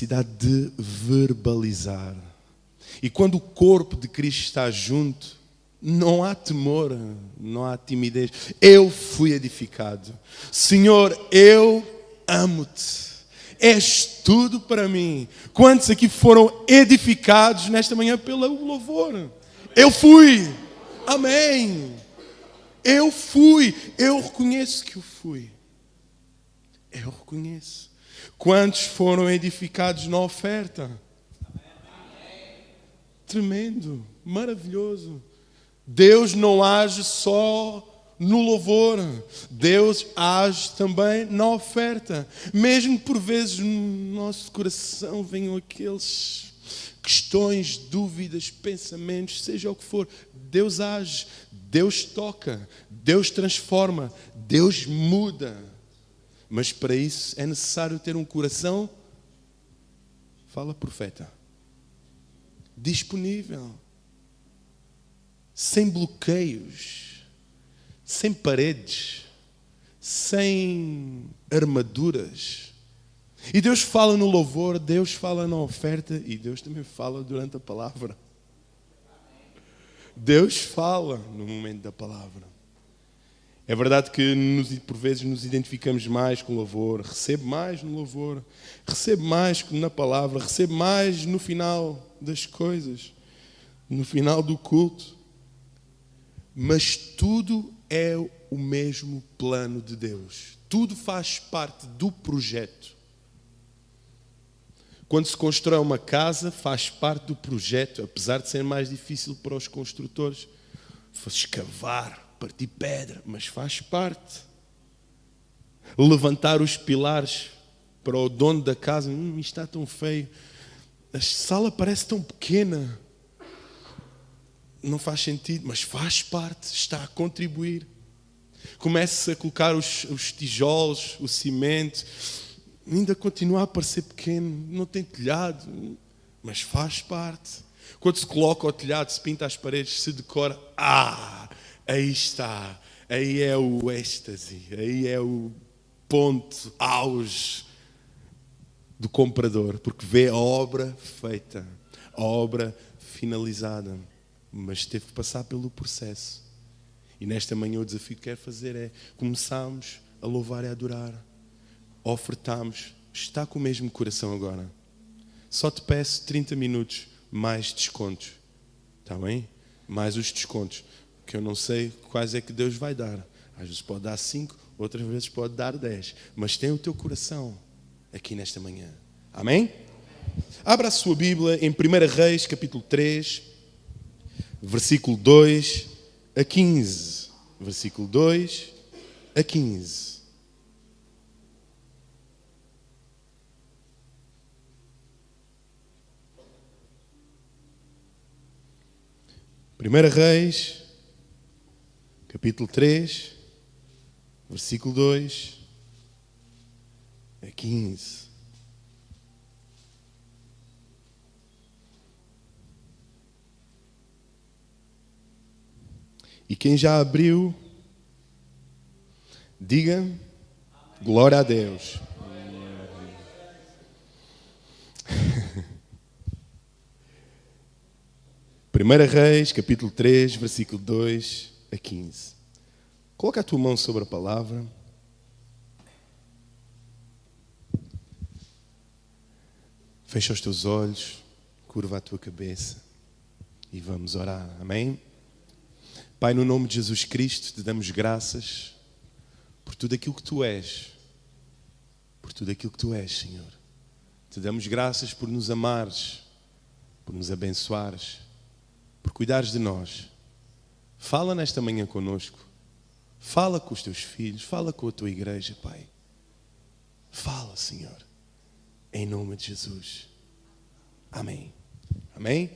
capacidade de verbalizar. E quando o corpo de Cristo está junto, não há temor, não há timidez. Eu fui edificado. Senhor, eu amo-te. És tudo para mim. Quantos aqui foram edificados nesta manhã pelo louvor? Eu fui. Amém. Eu fui. Eu reconheço que eu fui. Eu reconheço. Quantos foram edificados na oferta? Tremendo. Maravilhoso. Deus não age só no louvor. Deus age também na oferta. Mesmo que por vezes no nosso coração venham aqueles questões, dúvidas, pensamentos, seja o que for. Deus age, Deus toca, Deus transforma, Deus muda. Mas para isso é necessário ter um coração, fala profeta, disponível, sem bloqueios, sem paredes, sem armaduras. E Deus fala no louvor, Deus fala na oferta e Deus também fala durante a palavra. Deus fala no momento da palavra. É verdade que por vezes nos identificamos mais com o louvor, recebo mais no louvor, recebo mais na palavra, recebo mais no final das coisas, no final do culto. Mas tudo é o mesmo plano de Deus. Tudo faz parte do projeto. Quando se constrói uma casa, faz parte do projeto, apesar de ser mais difícil para os construtores. Escavar, partir pedra, mas faz parte. Levantar os pilares para o dono da casa, isto está tão feio. A sala parece tão pequena. Não faz sentido, mas faz parte, está a contribuir. Começa a colocar os tijolos, o cimento, ainda continua a parecer pequeno, não tem telhado, mas faz parte. Quando se coloca o telhado, se pinta as paredes, se decora, aí está, aí é o êxtase, aí é o ponto, auge do comprador, porque vê a obra feita, a obra finalizada, mas teve que passar pelo processo. E nesta manhã o desafio que quero fazer é começarmos a louvar e a adorar, ofertarmos, está com o mesmo coração agora. Só te peço 30 minutos mais descontos, está bem? Mais os descontos, que eu não sei quais é que Deus vai dar. Às vezes pode dar 5, outras vezes pode dar 10, mas tem o teu coração aqui nesta manhã. Amém? Abra a sua Bíblia em 1 Reis, capítulo 3, versículo 2 a 15. Versículo 2 a 15. Primeira Reis, capítulo 3, versículo 2 a 15. E quem já abriu, diga glória a Deus. Primeira Reis, capítulo 3, versículo 2 a 15. Coloca a tua mão sobre a palavra. Fecha os teus olhos, curva a tua cabeça e vamos orar. Amém? Pai, no nome de Jesus Cristo, te damos graças por tudo aquilo que tu és. Por tudo aquilo que tu és, Senhor. Te damos graças por nos amares, por nos abençoares, por cuidares de nós. Fala nesta manhã conosco. Fala com os teus filhos, fala com a tua igreja, Pai. Fala, Senhor, em nome de Jesus. Amém. Amém?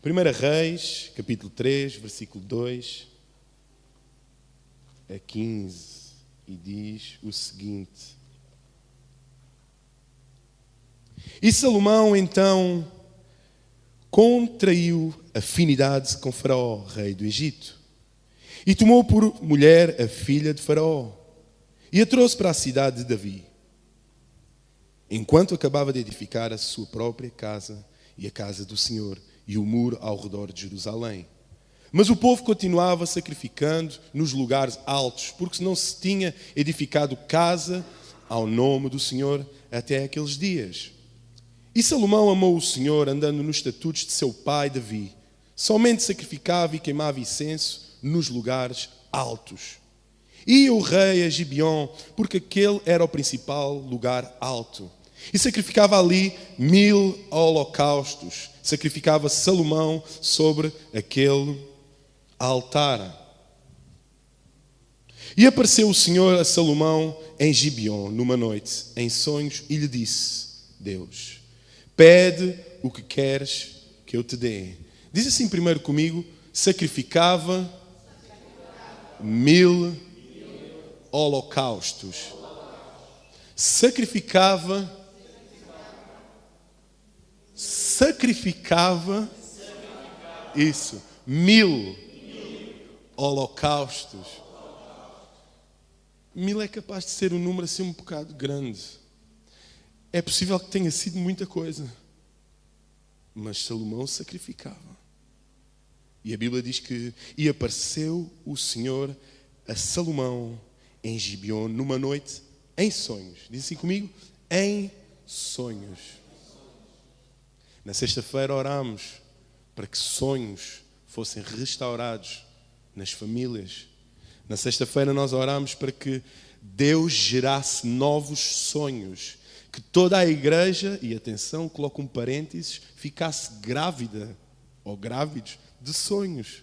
1 Reis, capítulo 3, versículo 2 a 15, e diz o seguinte: E Salomão então contraiu afinidade com Faraó, rei do Egito, e tomou por mulher a filha de Faraó, e a trouxe para a cidade de Davi. enquanto acabava de edificar a sua própria casa e a casa do Senhor e o muro ao redor de Jerusalém. Mas o povo continuava sacrificando nos lugares altos, porque não se tinha edificado casa ao nome do Senhor até aqueles dias. E Salomão amou o Senhor, andando nos estatutos de seu pai Davi. Somente sacrificava e queimava incenso nos lugares altos. Ia o rei a Gibeon, porque aquele era o principal lugar alto. E sacrificava ali 1000 holocaustos. Sacrificava Salomão sobre aquele altar. E apareceu o Senhor a Salomão em Gibeon, numa noite, em sonhos, e lhe disse: Deus, pede o que queres que eu te dê. Diz assim primeiro comigo: sacrificava 1000 holocaustos. Sacrificava isso, 1000 holocaustos. 1000 é capaz de ser um número assim um bocado grande. É possível que tenha sido muita coisa, mas Salomão sacrificava. E a Bíblia diz que e apareceu o Senhor a Salomão em Gibeon numa noite em sonhos. Diz assim comigo: em sonhos. Na sexta-feira orámos para que sonhos fossem restaurados nas famílias. Na sexta-feira nós orámos para que Deus gerasse novos sonhos. Que toda a igreja, e atenção, coloco um parênteses, ficasse grávida ou grávidos de sonhos.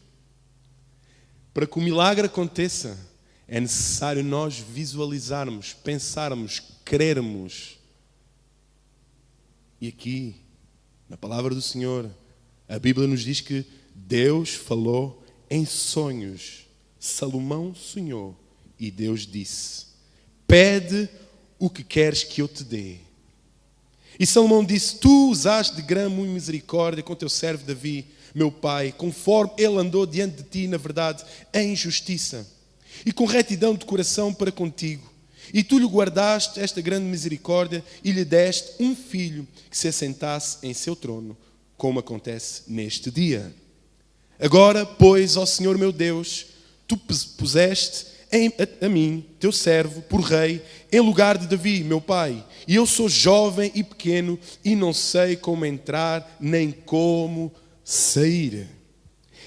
Para que o milagre aconteça, é necessário nós visualizarmos, pensarmos, crermos. E aqui, na palavra do Senhor, a Bíblia nos diz que Deus falou em sonhos. Salomão sonhou e Deus disse: pede o que queres que eu te dê. E Salomão disse: tu usaste de grande misericórdia com teu servo Davi, meu pai, conforme ele andou diante de ti, na verdade, em justiça, e com retidão de coração para contigo. E tu lhe guardaste esta grande misericórdia e lhe deste um filho que se assentasse em seu trono, como acontece neste dia. Agora, pois, ó Senhor meu Deus, tu puseste a mim, teu servo, por rei, em lugar de Davi, meu pai. E eu sou jovem e pequeno e não sei como entrar nem como sair.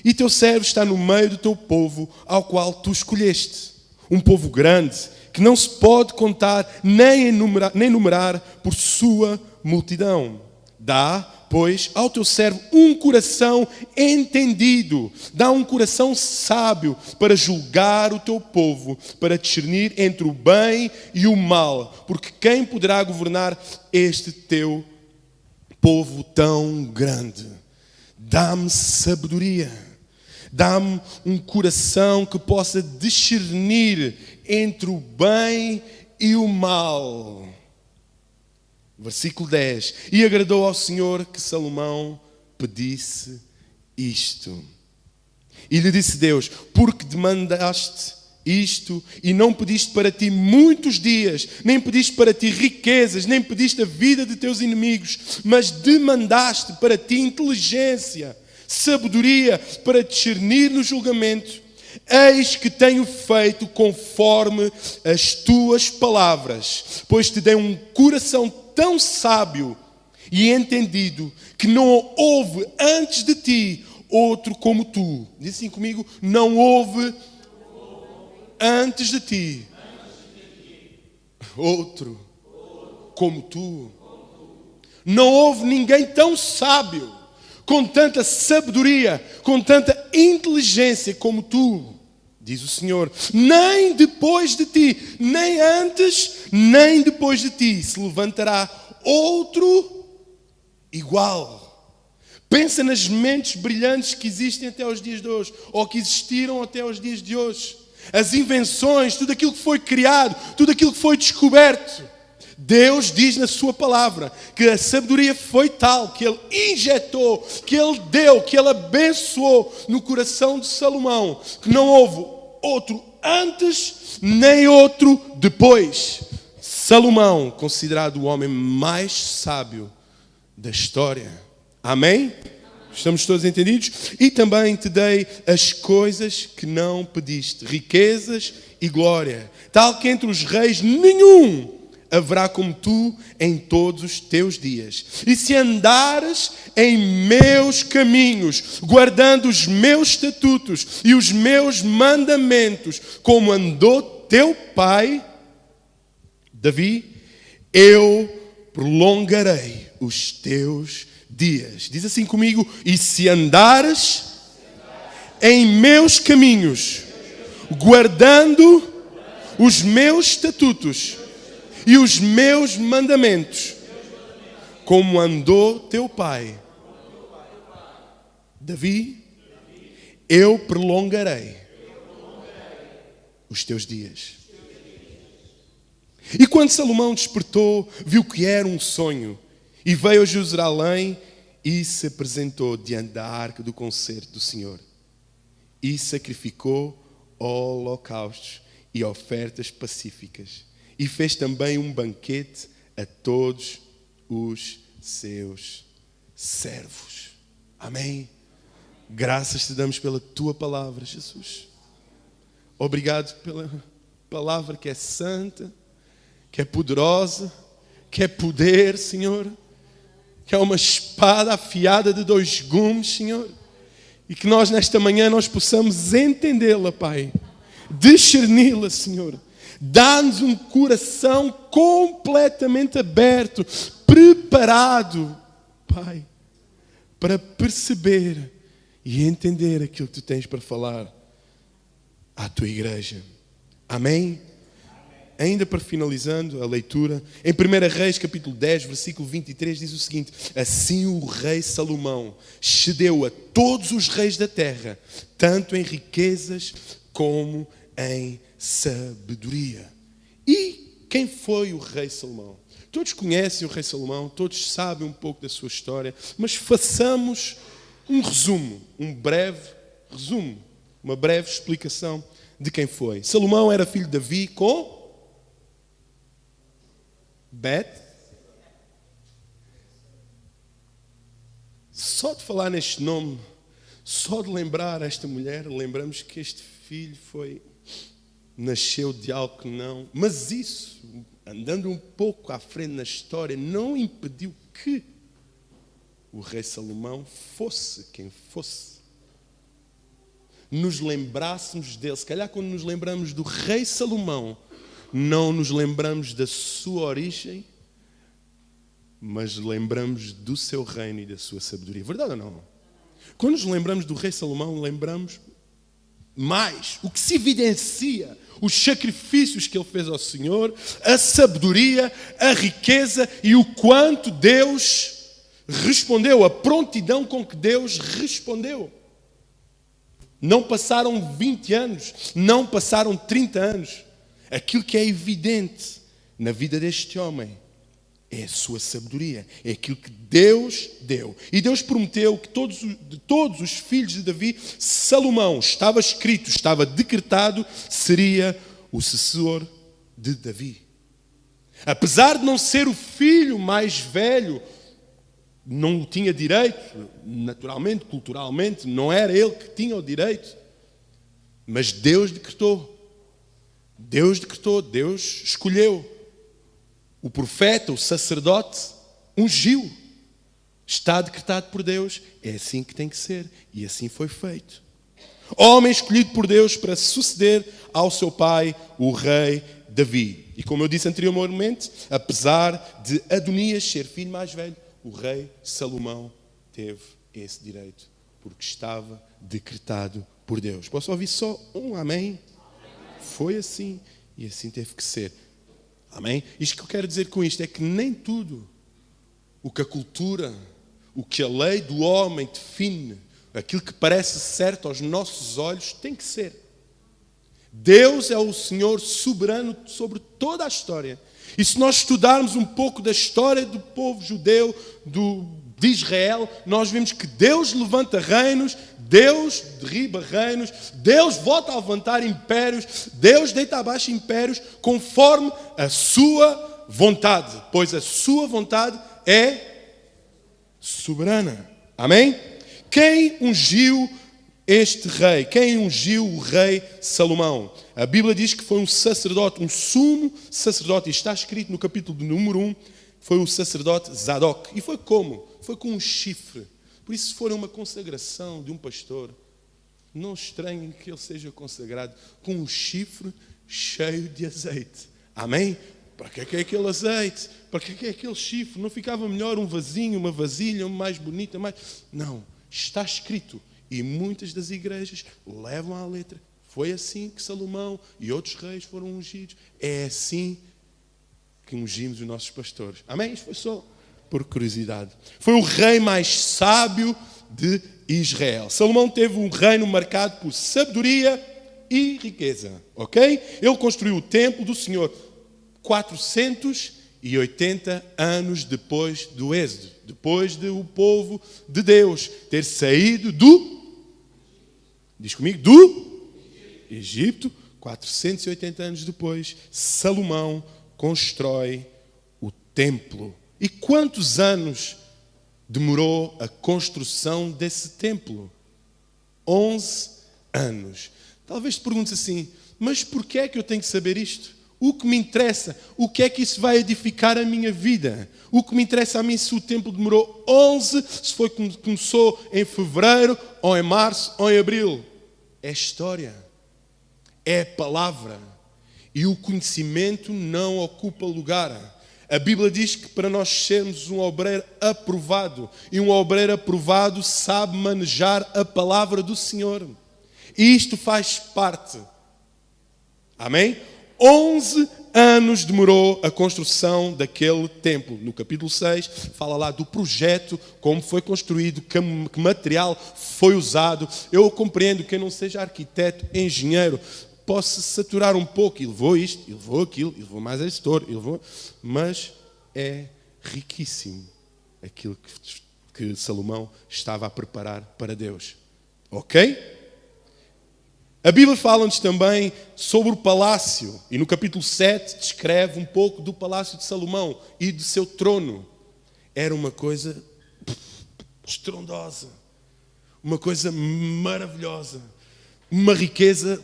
E teu servo está no meio do teu povo, ao qual tu escolheste. Um povo grande, que não se pode contar nem enumerar por sua multidão. Dá, pois, ao teu servo um coração entendido. Dá um coração sábio para julgar o teu povo, para discernir entre o bem e o mal. Porque quem poderá governar este teu povo tão grande? Dá-me sabedoria. Dá-me um coração que possa discernir entre o bem e o mal. Versículo 10. E agradou ao Senhor que Salomão pedisse isto. E lhe disse Deus: porque demandaste isto e não pediste para ti muitos dias, nem pediste para ti riquezas, nem pediste a vida de teus inimigos, mas demandaste para ti inteligência, sabedoria para discernir no julgamento, eis que tenho feito conforme as tuas palavras, pois te dei um coração tão sábio e entendido que não houve antes de ti outro como tu. Diz assim comigo: não houve antes de ti outro como tu. Não houve ninguém tão sábio, com tanta sabedoria, com tanta inteligência como tu, diz o Senhor. Nem depois de ti, nem antes, nem depois de ti, se levantará outro igual. Pensa nas mentes brilhantes que existem até aos dias de hoje, ou que existiram até aos dias de hoje. As invenções, tudo aquilo que foi criado, tudo aquilo que foi descoberto. Deus diz na sua palavra que a sabedoria foi tal que Ele injetou, que Ele deu, que Ele abençoou no coração de Salomão, que não houve outro antes nem outro depois. Salomão, considerado o homem mais sábio da história. Amém? Estamos todos entendidos? E também te dei as coisas que não pediste, riquezas e glória, tal que entre os reis nenhum haverá como tu em todos os teus dias. E se andares em meus caminhos, guardando os meus estatutos e os meus mandamentos, como andou teu pai, Davi, eu prolongarei os teus dias. Diz assim comigo: e se andares em meus caminhos, guardando os meus estatutos e os meus mandamentos, como andou teu pai, Davi, eu prolongarei os teus dias. E quando Salomão despertou, viu que era um sonho, e veio a Jerusalém e se apresentou diante da arca do concerto do Senhor. E sacrificou holocaustos e ofertas pacíficas. E fez também um banquete a todos os seus servos. Amém? Graças te damos pela tua palavra, Jesus. Obrigado pela palavra que é santa, que é poderosa, que é poder, Senhor. Que é uma espada afiada de 2 gumes, Senhor. E que nós nesta manhã nós possamos entendê-la, Pai. Discerni-la, Senhor. Dá-nos um coração completamente aberto, preparado, Pai, para perceber e entender aquilo que Tu tens para falar à Tua igreja. Amém? Ainda para finalizando a leitura, em 1 Reis, capítulo 10, versículo 23, diz o seguinte: assim o rei Salomão excedeu a todos os reis da terra, tanto em riquezas como em sabedoria. E quem foi o rei Salomão? Todos conhecem o rei Salomão, todos sabem um pouco da sua história, mas façamos um resumo, um breve resumo, uma breve explicação de quem foi. Salomão era filho de Davi com Só de falar neste nome, só de lembrar esta mulher, lembramos que este filho nasceu de algo que não. Mas isso, andando um pouco à frente na história, não impediu que o rei Salomão fosse quem fosse. Nos lembrássemos dele. Se calhar quando nos lembramos do rei Salomão, não nos lembramos da sua origem, mas lembramos do seu reino e da sua sabedoria. Verdade ou não? Quando nos lembramos do rei Salomão, lembramos mais o que se evidencia, os sacrifícios que ele fez ao Senhor, a sabedoria, a riqueza e o quanto Deus respondeu, a prontidão com que Deus respondeu. Não passaram 20 anos, não passaram 30 anos. Aquilo que é evidente na vida deste homem é a sua sabedoria, é aquilo que Deus deu. E Deus prometeu que de todos os filhos de Davi, Salomão, estava escrito, estava decretado, seria o sucessor de Davi. Apesar de não ser o filho mais velho, não tinha direito, naturalmente, culturalmente, não era ele que tinha o direito, mas Deus decretou. Deus decretou, Deus escolheu. O profeta, o sacerdote, ungiu. Está decretado por Deus. É assim que tem que ser. E assim foi feito. Homem escolhido por Deus para suceder ao seu pai, o rei Davi. E como eu disse anteriormente, apesar de Adonias ser filho mais velho, o rei Salomão teve esse direito, porque estava decretado por Deus. Posso ouvir só um amém? Foi assim e assim teve que ser. Amém? Isto que eu quero dizer com isto é que nem tudo o que a cultura, o que a lei do homem define, aquilo que parece certo aos nossos olhos, tem que ser. Deus é o Senhor soberano sobre toda a história. E se nós estudarmos um pouco da história do povo judeu, de Israel, nós vemos que Deus levanta reinos, Deus derriba reinos, Deus volta a levantar impérios, Deus deita abaixo impérios, conforme a sua vontade, pois a sua vontade é soberana. Amém? Quem ungiu este rei? Quem ungiu o rei Salomão? A Bíblia diz que foi um sacerdote, um sumo sacerdote, e está escrito no capítulo de número 1, foi o sacerdote Zadok. E foi como? Foi com um chifre. Por isso, se for uma consagração de um pastor, não estranhem que ele seja consagrado com um chifre cheio de azeite. Amém? Para que é aquele azeite? Para que é aquele chifre? Não ficava melhor um vasinho, uma vasilha, uma mais bonita? Não, está escrito. E muitas das igrejas levam à letra. Foi assim que Salomão e outros reis foram ungidos. É assim que ungimos os nossos pastores. Amém? Isto foi só por curiosidade. Foi o rei mais sábio de Israel. Salomão teve um reino marcado por sabedoria e riqueza. Ok? Ele construiu o templo do Senhor 480 anos depois do Êxodo. Depois de o povo de Deus ter saído diz comigo, do Egito. 480 anos depois, Salomão constrói o templo. E quantos anos demorou a construção desse templo? 11 anos. Talvez te perguntes assim, mas porquê é que eu tenho que saber isto? O que me interessa? O que é que isso vai edificar a minha vida? O que me interessa a mim se o templo demorou 11, se foi como começou em fevereiro, ou em março, ou em abril? É história. É palavra. E o conhecimento não ocupa lugar. A Bíblia diz que para nós sermos um obreiro aprovado, e um obreiro aprovado sabe manejar a palavra do Senhor. E isto faz parte. Amém? 11 anos demorou a construção daquele templo. No capítulo 6, fala lá do projeto, como foi construído, que material foi usado. Eu compreendo que quem não seja arquiteto, engenheiro, possa saturar um pouco. Ele levou isto, ele levou aquilo, ele levou mais a história, mas é riquíssimo aquilo que Salomão estava a preparar para Deus. Ok? A Bíblia fala-nos também sobre o palácio. E no capítulo 7 descreve um pouco do palácio de Salomão e do seu trono. Era uma coisa estrondosa. Uma coisa maravilhosa. Uma riqueza,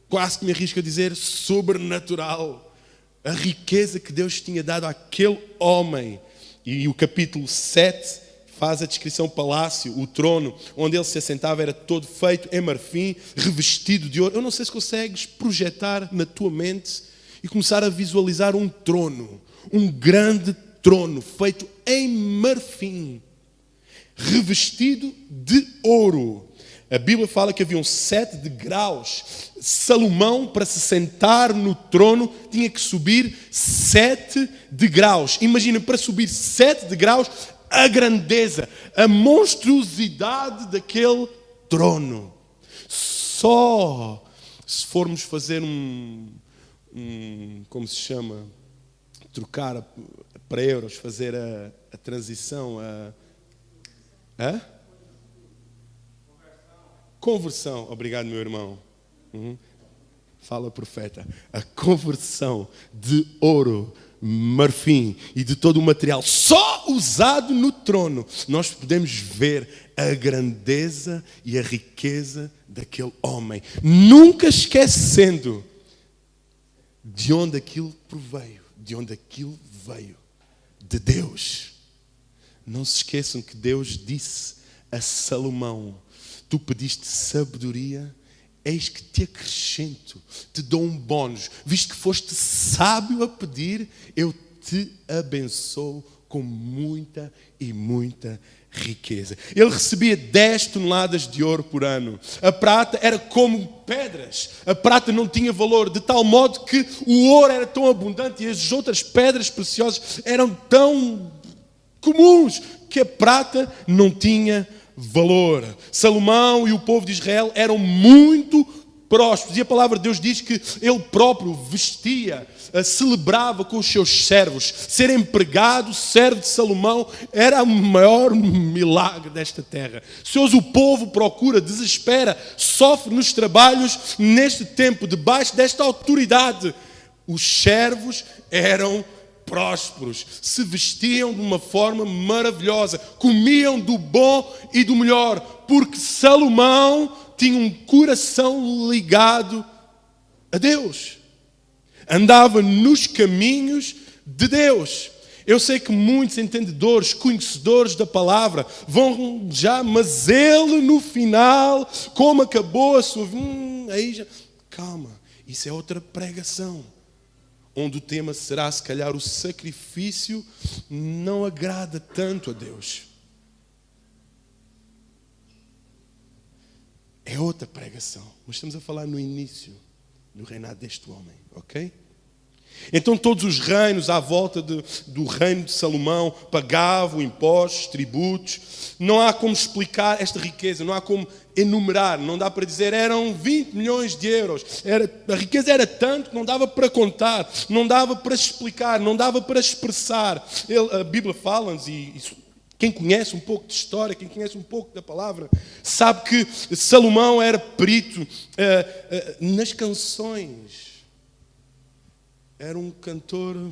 quase que me arrisco a dizer, sobrenatural. A riqueza que Deus tinha dado àquele homem. E o capítulo 7 faz a descrição: o palácio, o trono, onde ele se assentava era todo feito em marfim, revestido de ouro. Eu não sei se consegues projetar na tua mente e começar a visualizar um trono, um grande trono feito em marfim, revestido de ouro. A Bíblia fala que haviam 7 degraus. Salomão, para se sentar no trono, tinha que subir 7 degraus. Imagina, para subir 7 degraus, a grandeza, a monstruosidade daquele trono. Só se formos fazer como se chama? Trocar para euros, fazer a transição, conversão. Obrigado, meu irmão. Fala, profeta. A conversão de ouro, marfim e de todo o material só usado no trono, nós podemos ver a grandeza e a riqueza daquele homem, nunca esquecendo de onde aquilo proveio, de onde aquilo veio, de Deus. Não se esqueçam que Deus disse a Salomão: tu pediste sabedoria, eis que te acrescento, te dou um bónus. Visto que foste sábio a pedir, eu te abençoo com muita e muita riqueza. Ele recebia 10 toneladas de ouro por ano. A prata era como pedras. A prata não tinha valor, de tal modo que o ouro era tão abundante e as outras pedras preciosas eram tão comuns que a prata não tinha valor. Salomão e o povo de Israel eram muito prósperos. E a palavra de Deus diz que ele próprio vestia, celebrava com os seus servos. Ser empregado, servo de Salomão, era o maior milagre desta terra. Se hoje o povo procura, desespera, sofre nos trabalhos, neste tempo, debaixo desta autoridade, os servos eram prósperos, se vestiam de uma forma maravilhosa, comiam do bom e do melhor, porque Salomão tinha um coração ligado a Deus. Andava nos caminhos de Deus. Eu sei que muitos entendedores, conhecedores da palavra vão já, mas ele no final, como acabou a sua vida, aí já... Calma, isso é outra pregação. Onde o tema será, se calhar, o sacrifício não agrada tanto a Deus. É outra pregação. Mas estamos a falar no início do reinado deste homem, ok? Então todos os reinos à volta do reino de Salomão pagavam impostos, tributos. Não há como explicar esta riqueza, não há como enumerar, não dá para dizer eram 20 milhões de euros. A riqueza era tanto que não dava para contar, não dava para explicar, não dava para expressar. A Bíblia fala-nos, e quem conhece um pouco de história, quem conhece um pouco da palavra, sabe que Salomão era perito nas canções. Era um cantor,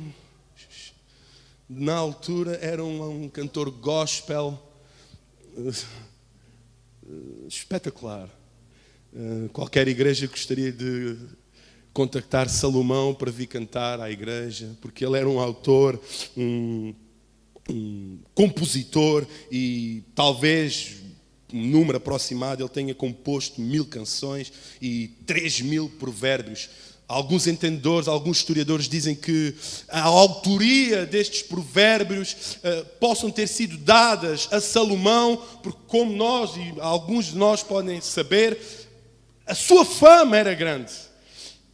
na altura era um cantor gospel espetacular. Qualquer igreja gostaria de contactar Salomão para vir cantar à igreja, porque ele era um autor, um compositor e talvez um número aproximado ele tenha composto 1000 canções e 3000 provérbios. Alguns entendedores, alguns historiadores dizem que a autoria destes provérbios possam ter sido dadas a Salomão, porque como nós e alguns de nós podem saber, a sua fama era grande.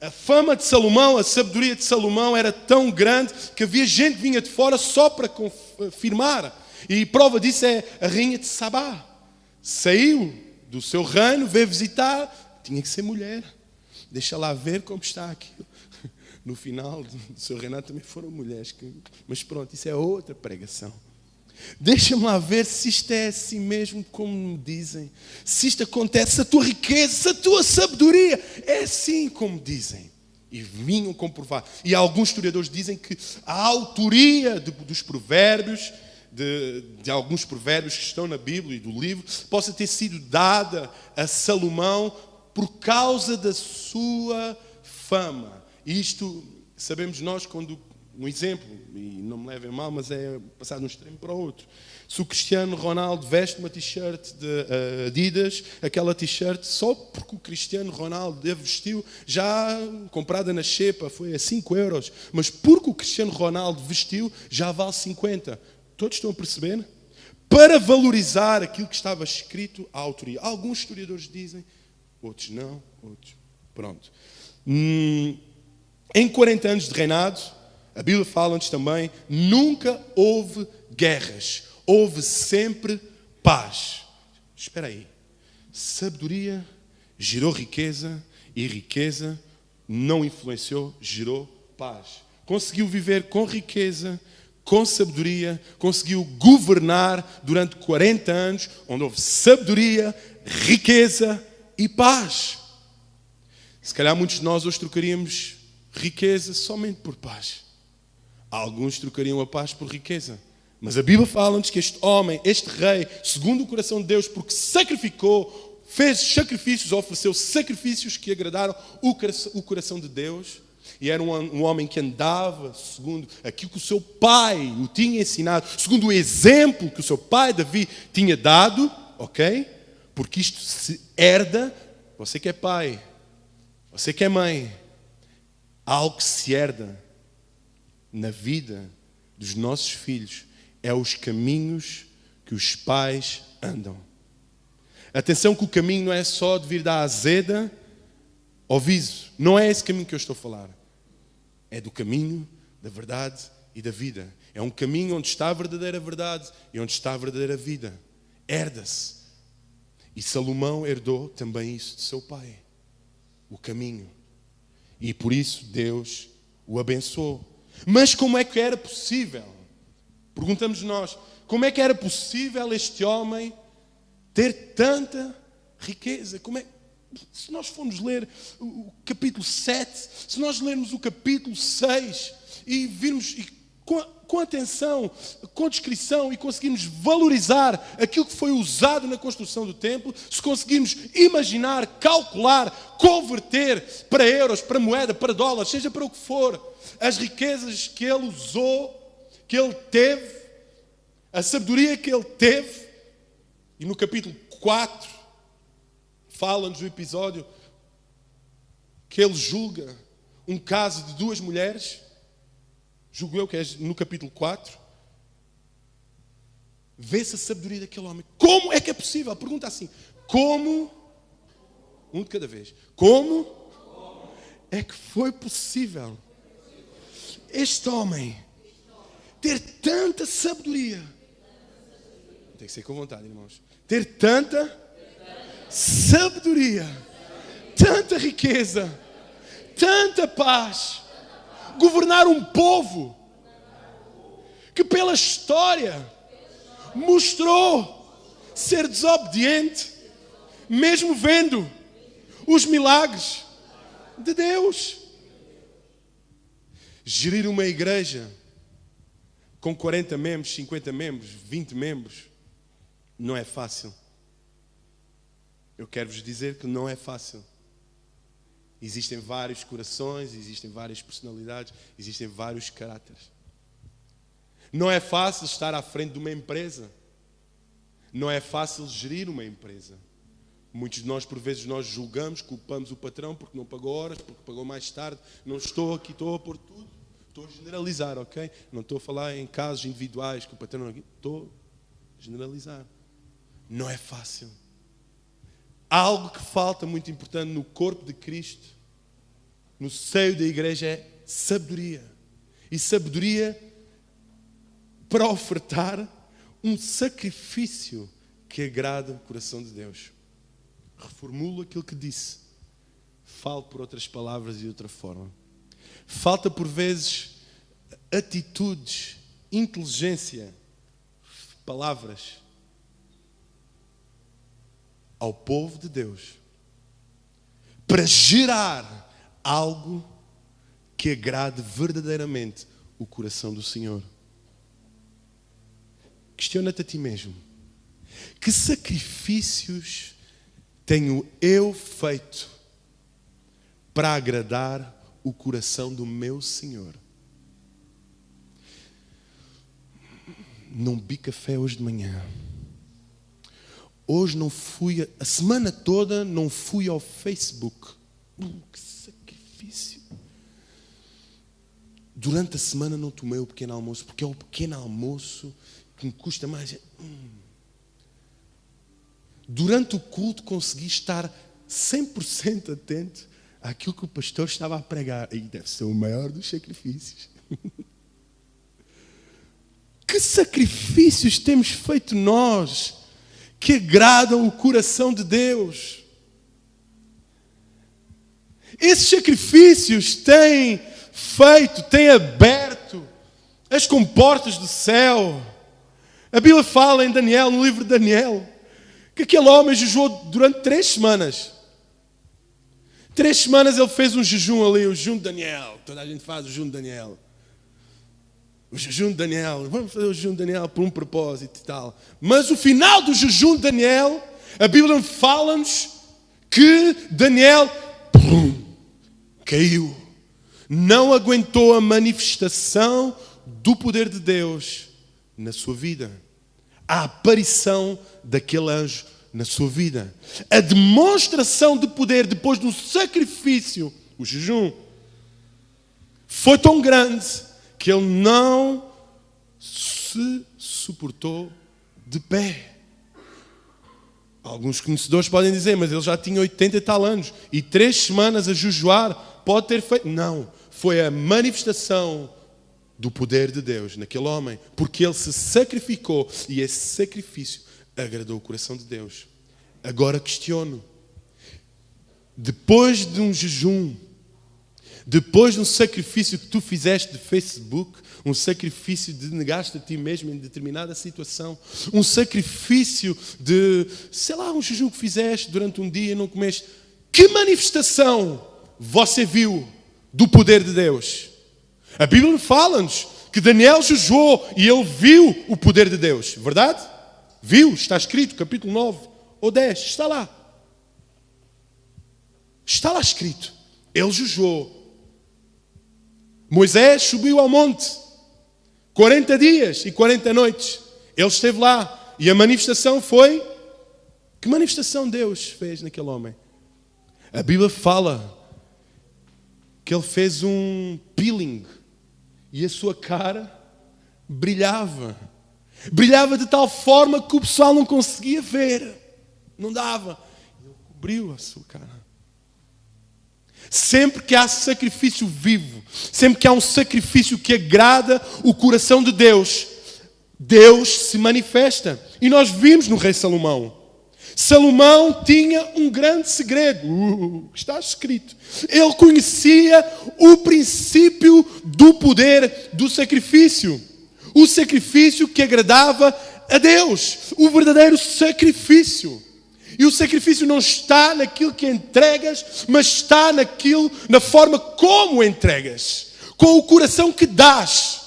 A fama de Salomão, a sabedoria de Salomão era tão grande que havia gente que vinha de fora só para confirmar. E prova disso é a rainha de Sabá. Saiu do seu reino, veio visitar, tinha que ser mulher. Deixa lá ver como está aquilo. No final do seu reinado também foram mulheres. Mas pronto, isso é outra pregação. Deixa-me lá ver se isto é assim mesmo como me dizem. Se isto acontece, se a tua riqueza, se a tua sabedoria é assim como dizem. E vinham comprovar. E alguns historiadores dizem que a autoria dos provérbios, de alguns provérbios que estão na Bíblia e do livro, possa ter sido dada a Salomão por causa da sua fama. E isto sabemos nós quando, um exemplo, e não me levem mal, mas é passar de um extremo para o outro. Se o Cristiano Ronaldo veste uma t-shirt de Adidas, aquela t-shirt, só porque o Cristiano Ronaldo a vestiu, já comprada na Xepa, foi a 5 euros, mas porque o Cristiano Ronaldo vestiu, já vale 50. Todos estão a perceber? Para valorizar aquilo que estava escrito à autoria. Alguns historiadores dizem, outros não, outros... Pronto. Em 40 anos de reinado, a Bíblia fala-nos também, nunca houve guerras, houve sempre paz. Espera aí. Sabedoria gerou riqueza e riqueza não influenciou, gerou paz. Conseguiu viver com riqueza, com sabedoria, conseguiu governar durante 40 anos, onde houve sabedoria, riqueza e paz. Se calhar muitos de nós hoje trocaríamos riqueza somente por paz. Alguns trocariam a paz por riqueza. Mas a Bíblia fala-nos que este homem, este rei, segundo o coração de Deus, porque sacrificou, fez sacrifícios, ofereceu sacrifícios que agradaram o coração de Deus. E era um homem que andava segundo aquilo que o seu pai o tinha ensinado, segundo o exemplo que o seu pai Davi tinha dado, ok? Porque isto se herda, você que é pai, você que é mãe, algo que se herda na vida dos nossos filhos é os caminhos que os pais andam. Atenção que o caminho não é só de vir da azeda ao viso. Não é esse caminho que eu estou a falar. É do caminho da verdade e da vida. É um caminho onde está a verdadeira verdade e onde está a verdadeira vida. Herda-se. E Salomão herdou também isso de seu pai. O caminho. E por isso Deus o abençoou. Mas como é que era possível? Perguntamos nós. Como é que era possível este homem ter tanta riqueza? Se nós formos ler o capítulo 7, se nós lermos o capítulo 6 e virmos com atenção, com discrição e conseguirmos valorizar aquilo que foi usado na construção do templo, se conseguirmos imaginar, calcular, converter para euros, para moeda, para dólares, seja para o que for, as riquezas que ele usou, que ele teve, a sabedoria que ele teve, e no capítulo 4 fala-nos do episódio que ele julga um caso de 2 mulheres, julgo eu que é no capítulo 4, vê-se a sabedoria daquele homem. Como é que é possível? Pergunta assim, como, um de cada vez, como é que foi possível este homem ter tanta sabedoria? Tem que ser com vontade, irmãos. Ter tanta sabedoria, tanta riqueza, tanta paz, governar um povo que pela história mostrou ser desobediente, mesmo vendo os milagres de Deus. Gerir uma igreja com 40 membros, 50 membros, 20 membros, não é fácil. Eu quero vos dizer que não é fácil. Existem vários corações, existem várias personalidades, existem vários caráteres. Não é fácil estar à frente de uma empresa. Não é fácil gerir uma empresa. Muitos de nós, por vezes, nós julgamos, culpamos o patrão porque não pagou horas, porque pagou mais tarde. Não estou aqui, estou a pôr tudo. Estou a generalizar, ok? Não estou a falar em casos individuais que o patrão não... Estou a generalizar. Não é fácil. Algo que falta muito importante no corpo de Cristo, no seio da igreja, é sabedoria. E sabedoria para ofertar um sacrifício que agrada o coração de Deus. Reformulo aquilo que disse. Falo por outras palavras e de outra forma. Falta por vezes atitudes, inteligência, palavras ao povo de Deus para gerar algo que agrade verdadeiramente o coração do Senhor. Questiona-te a ti mesmo. Que sacrifícios tenho eu feito para agradar o coração do meu Senhor? Não bebi café hoje de manhã. Hoje não fui, a semana toda não fui ao Facebook. Que sacrifício. Durante a semana não tomei o pequeno almoço, porque é o pequeno almoço que me custa mais. Durante o culto consegui estar 100% atento àquilo que o pastor estava a pregar. E deve ser o maior dos sacrifícios. Que sacrifícios temos feito nós que agradam o coração de Deus? Esses sacrifícios têm feito, têm aberto as comportas do céu. A Bíblia fala em Daniel, no livro de Daniel, que aquele homem jejuou durante 3 semanas. 3 semanas ele fez um jejum ali, o jejum de Daniel. Toda a gente faz o jejum de Daniel. O jejum de Daniel, vamos fazer o jejum de Daniel por um propósito e tal. Mas o final do jejum de Daniel, a Bíblia fala-nos que Daniel caiu. Não aguentou a manifestação do poder de Deus na sua vida. A aparição daquele anjo na sua vida. A demonstração de poder depois do sacrifício, o jejum, foi tão grande que ele não se suportou de pé. Alguns conhecedores podem dizer, mas ele já tinha 80 e tal anos. E 3 semanas a jejuar pode ter feito... Não, foi a manifestação do poder de Deus naquele homem. Porque ele se sacrificou e esse sacrifício agradou o coração de Deus. Agora questiono. Depois de um jejum, depois de um sacrifício que tu fizeste de Facebook, um sacrifício de negaste a ti mesmo em determinada situação, um sacrifício de, sei lá, um jejum que fizeste durante um dia e não comeste, que manifestação você viu do poder de Deus? A Bíblia fala-nos que Daniel jejuou e ele viu o poder de Deus. Verdade? Viu, está escrito, capítulo 9 ou 10, está lá. Está lá escrito. Ele jejuou. Moisés subiu ao monte 40 dias e 40 noites. Ele esteve lá e a manifestação foi... Que manifestação Deus fez naquele homem? A Bíblia fala que ele fez um peeling e a sua cara brilhava. Brilhava de tal forma que o pessoal não conseguia ver. Não dava. Ele cobriu a sua cara. Sempre que há sacrifício vivo, sempre que há um sacrifício que agrada o coração de Deus, Deus se manifesta. E nós vimos no rei Salomão. Salomão tinha um grande segredo, está escrito. Ele conhecia o princípio do poder do sacrifício. O sacrifício que agradava a Deus. O verdadeiro sacrifício. E o sacrifício não está naquilo que entregas, mas está na forma como entregas. Com o coração que dás.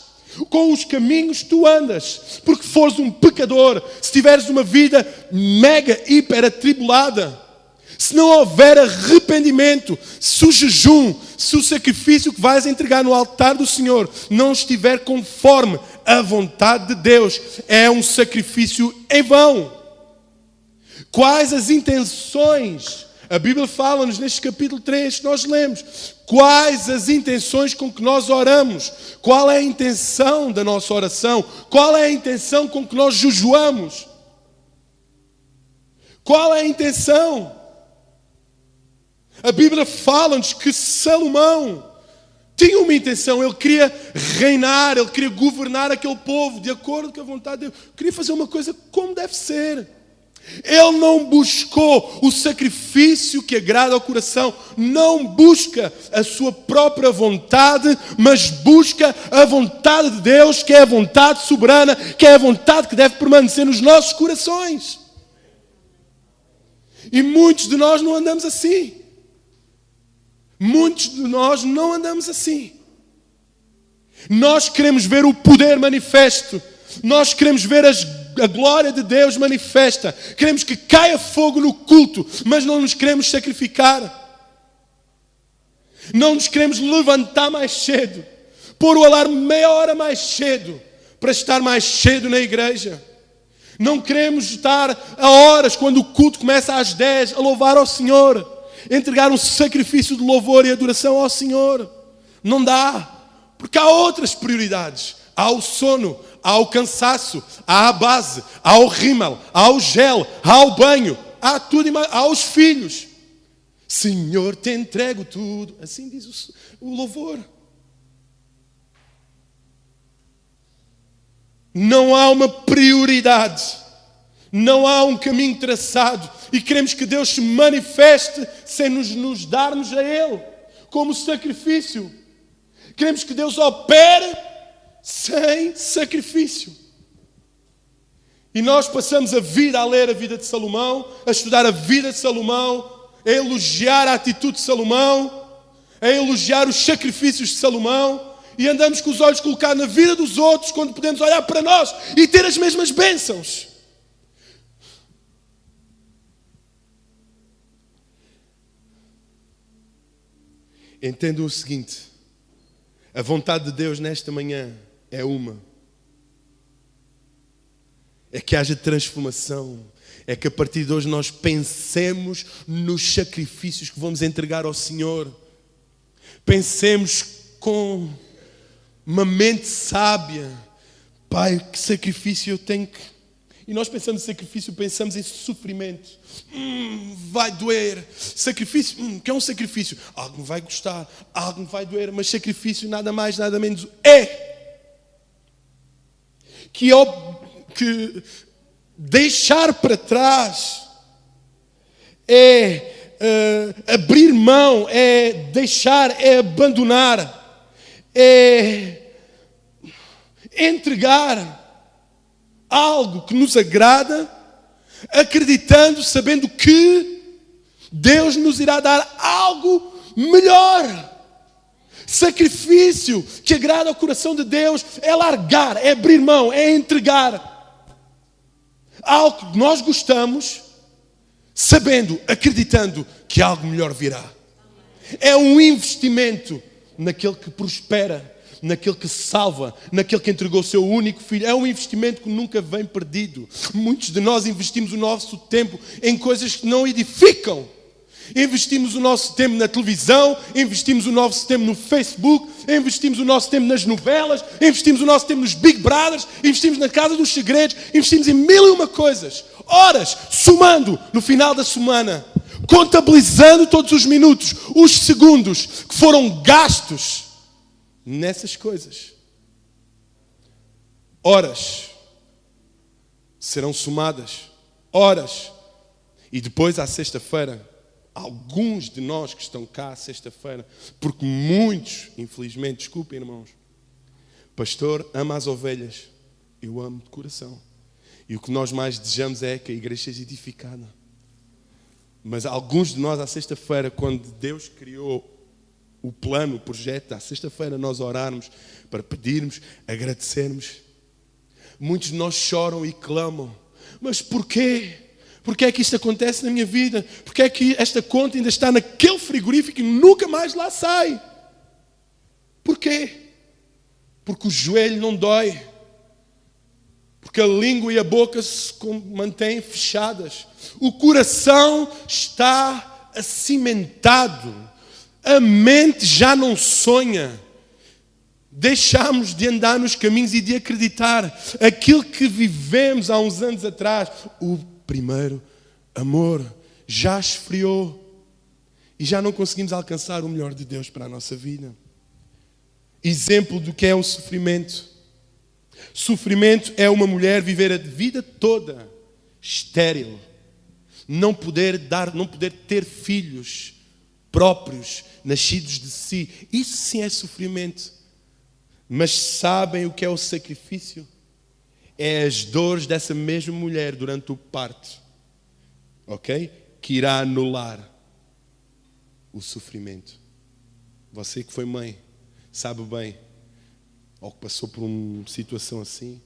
Com os caminhos que tu andas. Porque fores um pecador, se tiveres uma vida mega, hiper atribulada, se não houver arrependimento, se o jejum, se o sacrifício que vais entregar no altar do Senhor não estiver conforme a vontade de Deus, é um sacrifício em vão. Quais as intenções? A Bíblia fala-nos neste capítulo 3 que nós lemos. Quais as intenções com que nós oramos? Qual é a intenção da nossa oração? Qual é a intenção com que nós jejuamos? Qual é a intenção? A Bíblia fala-nos que Salomão tinha uma intenção. Ele queria reinar, ele queria governar aquele povo de acordo com a vontade de Deus. Queria fazer uma coisa como deve ser. Ele não buscou o sacrifício que agrada ao coração, não busca a sua própria vontade, mas busca a vontade de Deus, que é a vontade soberana, que é a vontade que deve permanecer nos nossos corações. E muitos de nós não andamos assim. Muitos de nós não andamos assim. Nós queremos ver o poder manifesto, nós queremos ver a glória de Deus manifesta. Queremos que caia fogo no culto, mas não nos queremos sacrificar. Não nos queremos levantar mais cedo, pôr o alarme meia hora mais cedo, para estar mais cedo na igreja. Não queremos estar a horas, quando o culto começa às 10, a louvar ao Senhor, entregar um sacrifício de louvor e adoração ao Senhor. Não dá, porque há outras prioridades. Há o sono, há o cansaço, há a base, há o rímel, há o gel, há o banho, há tudo e mais, há os filhos. Senhor, te entrego tudo. Assim diz o louvor. Não há uma prioridade. Não há um caminho traçado. E queremos que Deus se manifeste sem nos darmos a Ele como sacrifício. Queremos que Deus opere sem sacrifício. E nós passamos a vida a ler a vida de Salomão, a estudar a vida de Salomão, a elogiar a atitude de Salomão, a elogiar os sacrifícios de Salomão, e andamos com os olhos colocados na vida dos outros, quando podemos olhar para nós e ter as mesmas bênçãos. Entendam o seguinte: a vontade de Deus nesta manhã é uma. É que haja transformação. É que a partir de hoje nós pensemos nos sacrifícios que vamos entregar ao Senhor. Pensemos com uma mente sábia. Pai, que sacrifício eu tenho que... E nós pensamos em sacrifício, pensamos em sofrimento. Vai doer. Sacrifício, que é um sacrifício? Algo me vai gostar, algo me vai doer. Mas sacrifício nada mais, nada menos é que deixar para trás, é abrir mão, é deixar, é abandonar, é entregar algo que nos agrada, acreditando, sabendo que Deus nos irá dar algo melhor. Sacrifício que agrada ao coração de Deus é largar, é abrir mão, é entregar algo que nós gostamos, sabendo, acreditando que algo melhor virá. É um investimento naquele que prospera, naquele que salva, naquele que entregou o seu único filho. É um investimento que nunca vem perdido. Muitos de nós investimos o nosso tempo em coisas que não edificam. Investimos o nosso tempo na televisão, investimos o nosso tempo no Facebook, investimos o nosso tempo nas novelas, investimos o nosso tempo nos Big Brothers, investimos na Casa dos Segredos, investimos em 1001 coisas. Horas, somando no final da semana, contabilizando todos os minutos, os segundos que foram gastos nessas coisas. Horas serão somadas, horas, e depois à sexta-feira, alguns de nós que estão cá à sexta-feira, porque muitos, infelizmente, desculpem irmãos, pastor ama as ovelhas, eu amo de coração, e o que nós mais desejamos é que a igreja seja edificada. Mas alguns de nós à sexta-feira, quando Deus criou o plano, o projeto, à sexta-feira nós orarmos para pedirmos, agradecermos, muitos de nós choram e clamam, mas porquê? Porquê é que isto acontece na minha vida? Porquê é que esta conta ainda está naquele frigorífico e nunca mais lá sai? Porquê? Porque o joelho não dói. Porque a língua e a boca se mantêm fechadas. O coração está acimentado. A mente já não sonha. Deixamos de andar nos caminhos e de acreditar. Aquilo que vivemos há uns anos atrás, o primeiro amor, já esfriou e já não conseguimos alcançar o melhor de Deus para a nossa vida. Exemplo do que é o sofrimento. Sofrimento é uma mulher viver a vida toda estéril, não poder ter filhos próprios, nascidos de si. Isso sim é sofrimento. Mas sabem o que é o sacrifício? É as dores dessa mesma mulher durante o parto, ok? Que irá anular o sofrimento. Você que foi mãe, sabe bem, ou que passou por uma situação assim,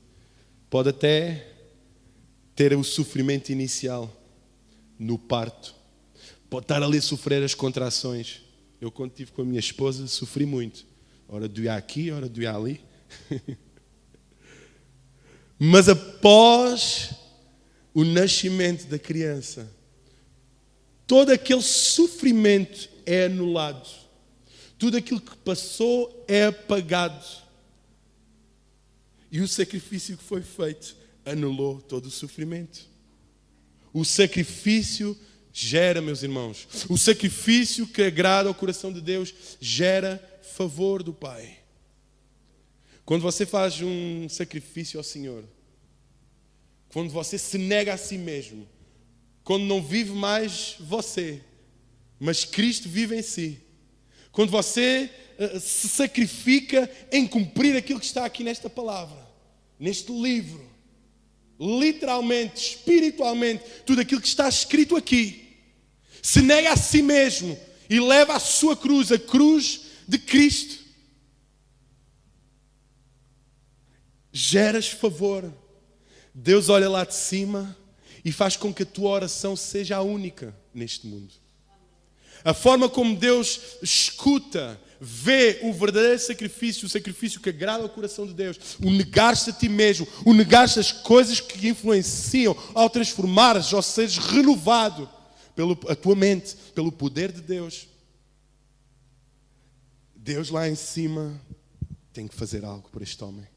pode até ter o sofrimento inicial no parto, pode estar ali a sofrer as contrações. Eu, quando estive com a minha esposa, sofri muito. Ora doía aqui, ora doía ali. Mas após o nascimento da criança, todo aquele sofrimento é anulado. Tudo aquilo que passou é apagado. E o sacrifício que foi feito anulou todo o sofrimento. O sacrifício gera, meus irmãos, o sacrifício que agrada ao coração de Deus gera favor do Pai. Quando você faz um sacrifício ao Senhor, quando você se nega a si mesmo, quando não vive mais você, mas Cristo vive em si, quando você se sacrifica em cumprir aquilo que está aqui nesta palavra, neste livro, literalmente, espiritualmente, tudo aquilo que está escrito aqui, se nega a si mesmo e leva a sua cruz, a cruz de Cristo, geras favor. Deus olha lá de cima e faz com que a tua oração seja a única neste mundo. A forma como Deus escuta, vê o verdadeiro sacrifício, o sacrifício que agrada ao coração de Deus, o negar-se a ti mesmo, o negar-se as coisas que influenciam ao transformar-se, ou seres renovado pela tua mente, pelo poder de Deus. Deus lá em cima tem que fazer algo por este homem.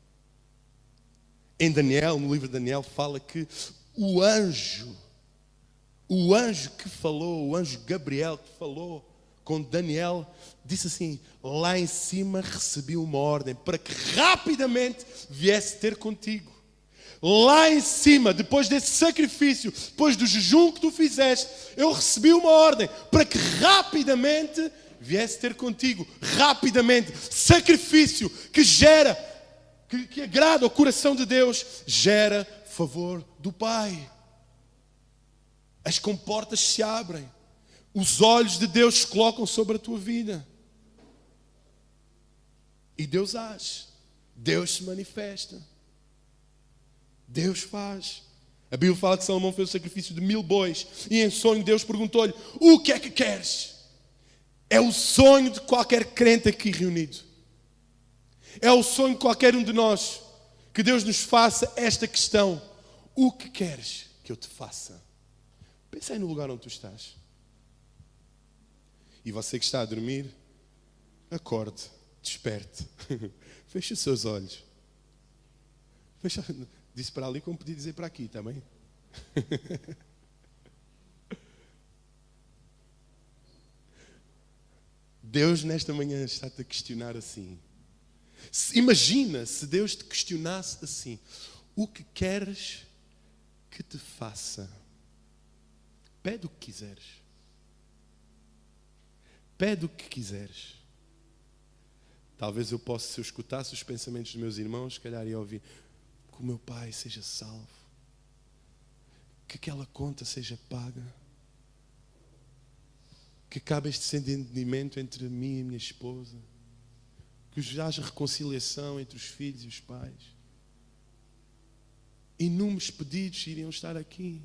Em Daniel, no livro de Daniel, fala que o anjo que falou, o anjo Gabriel que falou com Daniel, disse assim: lá em cima recebi uma ordem para que rapidamente viesse ter contigo. Lá em cima, depois desse sacrifício, depois do jejum que tu fizeste, eu recebi uma ordem para que rapidamente viesse ter contigo. Rapidamente. Sacrifício que gera, que agrada ao coração de Deus, gera favor do Pai. As comportas se abrem. Os olhos de Deus se colocam sobre a tua vida. E Deus age. Deus se manifesta. Deus faz. A Bíblia fala que Salomão fez o sacrifício de 1000 bois. E em sonho Deus perguntou-lhe: o que é que queres? É o sonho de qualquer crente aqui reunido. É o sonho de qualquer um de nós. Que Deus nos faça esta questão: o que queres que eu te faça? Pensa aí no lugar onde tu estás. E você que está a dormir, acorde, desperte. Feche os seus olhos. Disse para ali como podia dizer para aqui também. Deus nesta manhã está-te a questionar assim. Imagina se Deus te questionasse assim: o que queres que te faça? Pede o que quiseres. Pede o que quiseres. Talvez se eu escutasse os pensamentos dos meus irmãos, se calhar ia ouvir: que o meu pai seja salvo, que aquela conta seja paga, que acabe este entendimento entre mim e a minha esposa, que haja reconciliação entre os filhos e os pais. Inúmeros pedidos iriam estar aqui.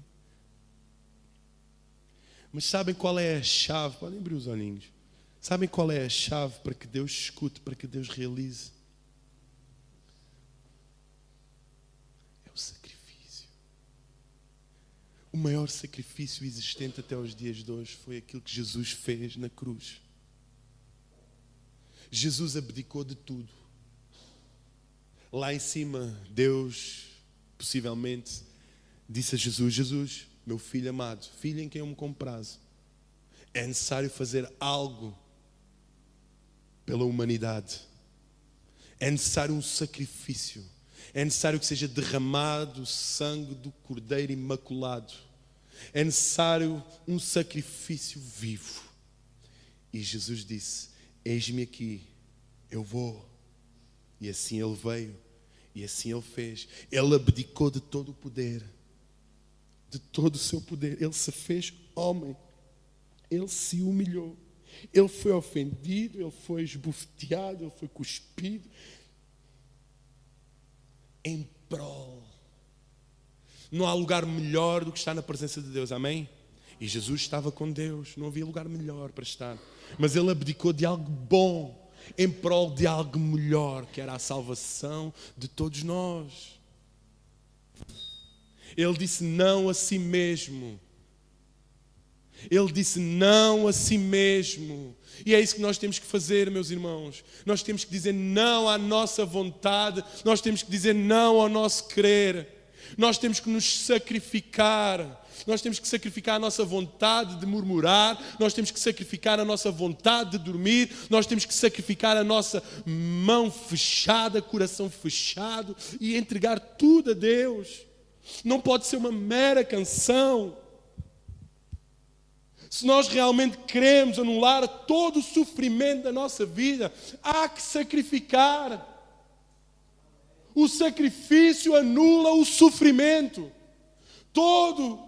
Mas sabem qual é a chave? Podem abrir os olhinhos. Sabem qual é a chave para que Deus escute, para que Deus realize? É o sacrifício. O maior sacrifício existente até os dias de hoje foi aquilo que Jesus fez na cruz. Jesus abdicou de tudo. Lá em cima, Deus, possivelmente, disse a Jesus: Jesus, meu filho amado, filho em quem eu me comprazo, é necessário fazer algo pela humanidade. É necessário um sacrifício. É necessário que seja derramado o sangue do Cordeiro Imaculado. É necessário um sacrifício vivo. E Jesus disse: eis-me aqui, eu vou. E assim Ele veio. E assim Ele fez. Ele abdicou de todo o poder. De todo o seu poder. Ele se fez homem. Ele se humilhou. Ele foi ofendido, ele foi esbofeteado, ele foi cuspido. Em prol. Não há lugar melhor do que estar na presença de Deus, amém? E Jesus estava com Deus, não havia lugar melhor para estar. Mas ele abdicou de algo bom, em prol de algo melhor, que era a salvação de todos nós. Ele disse não a si mesmo. Ele disse não a si mesmo. E é isso que nós temos que fazer, meus irmãos. Nós temos que dizer não à nossa vontade. Nós temos que dizer não ao nosso querer. Nós temos que nos sacrificar. Nós temos que sacrificar a nossa vontade de murmurar. Nós temos que sacrificar a nossa vontade de dormir. Nós temos que sacrificar a nossa mão fechada, coração fechado, e entregar tudo a Deus. Não pode ser uma mera canção. Se nós realmente queremos anular todo o sofrimento da nossa vida, há que sacrificar. O sacrifício anula o sofrimento. Todo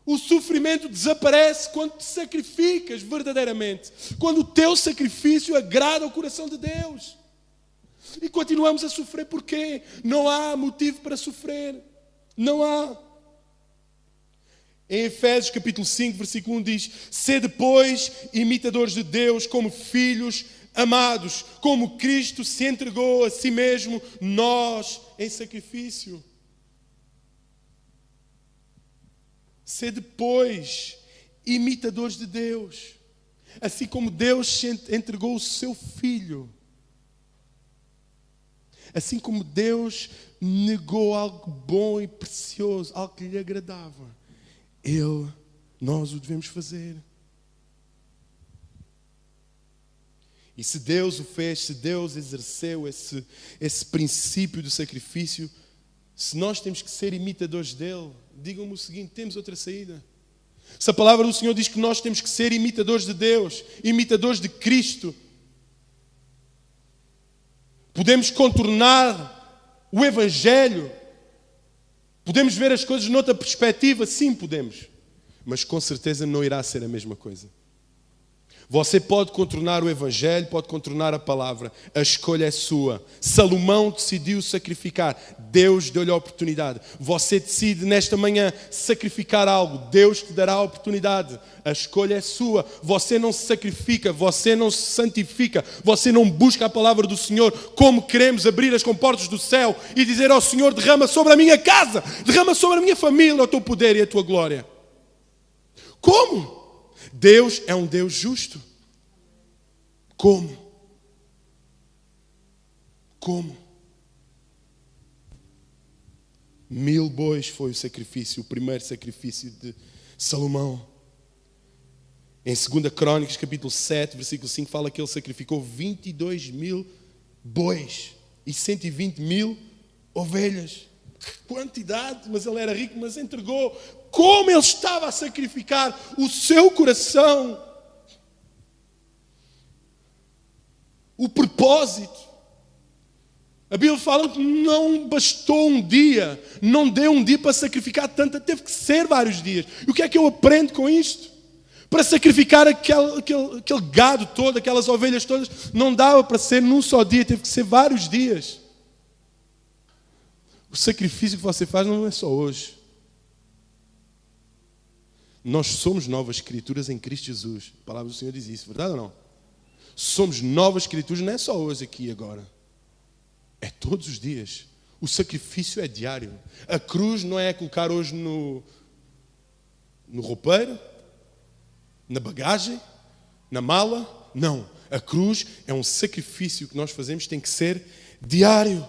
o sofrimento desaparece quando te sacrificas verdadeiramente. Quando o teu sacrifício agrada o coração de Deus. E continuamos a sofrer porque não há motivo para sofrer. Não há. Em Efésios capítulo 5, versículo 1 diz: sede, pois, imitadores de Deus como filhos amados, como Cristo se entregou a si mesmo, nós em sacrifício. Sede, pois, imitadores de Deus, assim como Deus se entregou o seu Filho. Assim como Deus negou algo bom e precioso, algo que lhe agradava, nós o devemos fazer. E se Deus o fez, se Deus exerceu esse princípio do sacrifício, se nós temos que ser imitadores dele, digam-me o seguinte: temos outra saída. Se a palavra do Senhor diz que nós temos que ser imitadores de Deus, imitadores de Cristo, podemos contornar o Evangelho, podemos ver as coisas noutra perspectiva, sim podemos, mas com certeza não irá ser a mesma coisa. Você pode contornar o Evangelho, pode contornar a palavra. A escolha é sua. Salomão decidiu sacrificar. Deus deu-lhe a oportunidade. Você decide nesta manhã sacrificar algo. Deus te dará a oportunidade. A escolha é sua. Você não se sacrifica, você não se santifica, você não busca a palavra do Senhor como queremos abrir as comportas do céu e dizer ao Senhor: derrama sobre a minha casa, derrama sobre a minha família o teu poder e a tua glória. Como? Deus é um Deus justo. Como? Como? 1000 bois foi o sacrifício, o primeiro sacrifício de Salomão. Em 2 Crônicas, capítulo 7, versículo 5, fala que ele sacrificou 22.000 bois e 120.000 ovelhas. Quantidade, mas ele era rico, mas entregou. Como ele estava a sacrificar o seu coração, o propósito. A Bíblia fala que não bastou um dia, não deu um dia para sacrificar tanto, teve que ser vários dias. E o que é que eu aprendo com isto? Para sacrificar aquele gado todo, aquelas ovelhas todas, não dava para ser num só dia, teve que ser vários dias. O sacrifício que você faz não é só hoje. Nós somos novas criaturas em Cristo Jesus. A palavra do Senhor diz isso, verdade ou não? Somos novas criaturas, não é só hoje, aqui e agora. É todos os dias. O sacrifício é diário. A cruz não é colocar hoje no roupeiro, na bagagem, na mala. Não. A cruz é um sacrifício que nós fazemos, tem que ser diário.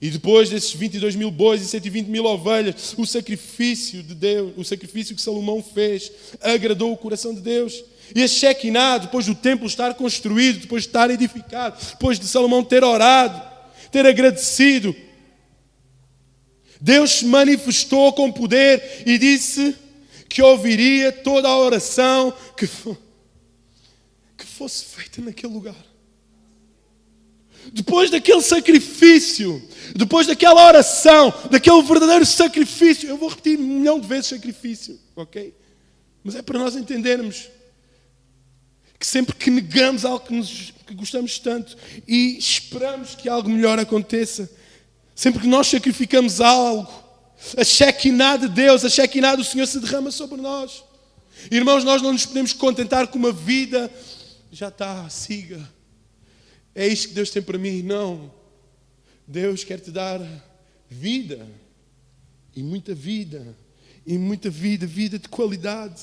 E depois desses 22.000 bois e 120.000 ovelhas, o sacrifício de Deus, o sacrifício que Salomão fez, agradou o coração de Deus. E a Shekinah, depois do templo estar construído, depois de estar edificado, depois de Salomão ter orado, ter agradecido, Deus se manifestou com poder e disse que ouviria toda a oração que fosse feita naquele lugar. Depois daquele sacrifício, depois daquela oração, daquele verdadeiro sacrifício, eu vou repetir 1 milhão de vezes sacrifício, ok? Mas é para nós entendermos que sempre que negamos algo que gostamos tanto e esperamos que algo melhor aconteça, sempre que nós sacrificamos algo, a Shekinah de Deus, a Shekinah do Senhor se derrama sobre nós. Irmãos, nós não nos podemos contentar com uma vida, já está, siga. É isto que Deus tem para mim. Não. Deus quer te dar vida. E muita vida. E muita vida. Vida de qualidade.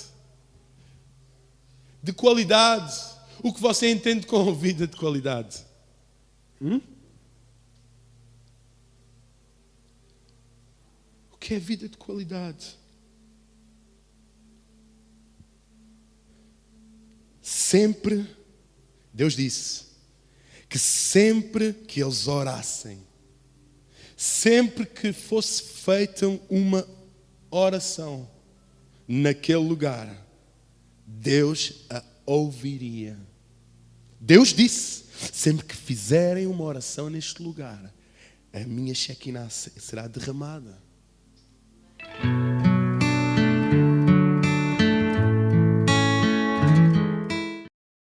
De qualidade. O que você entende com vida de qualidade? O que é vida de qualidade? Sempre, Deus disse, que sempre que eles orassem, sempre que fosse feita uma oração naquele lugar, Deus a ouviria. Deus disse, sempre que fizerem uma oração neste lugar, a minha Shekinah será derramada.